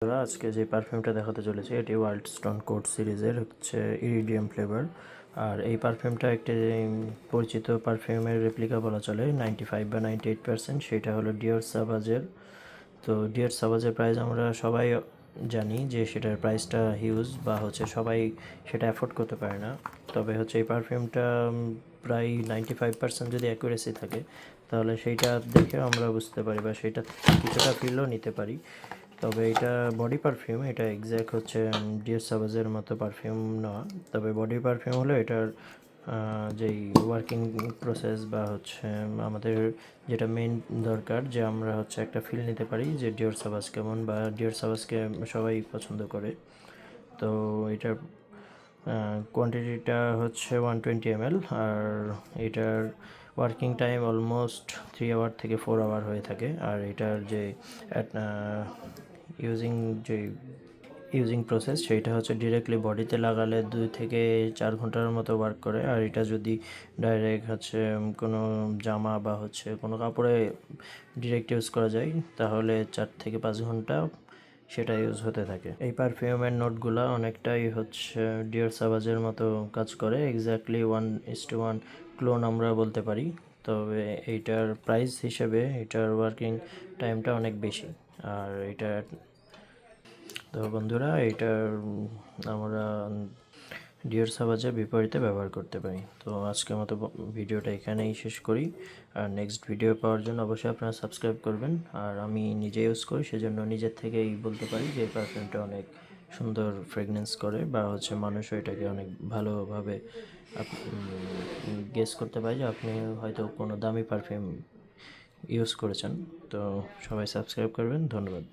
আজকে যে পারফিউমটা দেখাতে চলেছে এটি ওয়াইল্ড স্টোন কোড সিরিজের হচ্ছে ইরিডিয়াম ফ্লেভার। আর এই পারফিউমটা একটি পরিচিত পারফিউমের রেপ্লিকা বলা চলে 95 বা 98%। সেটা হলো ডিওর সাভাজের। তো ডিওর সাভাজের প্রাইস আমরা সবাই জানি যে সেটার প্রাইসটা হিউজ বা হচ্ছে সবাই সেটা অ্যাফোর্ড করতে পারে না। তবে হচ্ছে এই পারফিউমটা প্রায় 95% যদি অ্যাকুরেসি থাকে তাহলে সেইটা দেখে আমরা বুঝতে পারি বা সেটা কিছুটা ফিলও নিতে পারি। তবে এটা বডি পারফিউম, এটা এক্স্যাক্ট হচ্ছে ডিওর সাভাজের মতো পারফিউম নয়। তবে বডি পারফিউম হলো এটার যেই ওয়ার্কিং প্রসেস বা হচ্ছে আমাদের যেটা মেন দরকার যে আমরা হচ্ছে একটা ফিল নিতে পারি যে ডিওর সাভাজ কেমন বা ডিওর সাভাজকে সবাই পছন্দ করে। তো এটার কোয়ান্টিটিটা হচ্ছে 120 ml। আর এটার ওয়ার্কিং টাইম অলমোস্ট 3 আওয়ার থেকে 4 আওয়ার হয়ে থাকে। আর এটার যে ইউজিং যে ইউজিং প্রসেস সেইটা হচ্ছে ডিরেক্টলি বডিতে লাগালে 2 থেকে 4 ঘন্টার মতো ওয়ার্ক করে। আর এটা যদি ডাইরেক্ট হচ্ছে কোনো জামা বা হচ্ছে কোনো কাপড়ে ডিরেক্ট ইউজ করা যায় তাহলে 4 থেকে 5 ঘন্টা সেটা ইউজ হতে থাকে। এই পারফিউমের নোটগুলো অনেকটাই হচ্ছে ডিওর সাভাজের মতো কাজ করে, এক্স্যাক্টলি 1:1 ক্লোন আমরা বলতে পারি। তবে এইটার প্রাইস হিসেবে এটার ওয়ার্কিং টাইমটা অনেক বেশি। আর এটা তো বন্ধুরা এটার আমরা ডিওর সাভাজের বিপরীতে ব্যবহার করতে পারি। তো আজকের মতো ভিডিওটা এখানেই শেষ করি। আর নেক্সট ভিডিও পাওয়ার জন্য অবশ্যই আপনারা সাবস্ক্রাইব করবেন। আর আমি নিজে ইউজ করি সেজন্য নিজের থেকেই বলতে পারি যে এই পারফিউমটা অনেক সুন্দর ফ্রেগনেন্স করে বা হচ্ছে মানুষও এটাকে অনেক ভালোভাবে গেস করতে পারে যে আপনি হয়তো কোনো দামি পারফিউম ইউজ করেছেন। তো সবাই সাবস্ক্রাইব করবেন। ধন্যবাদ।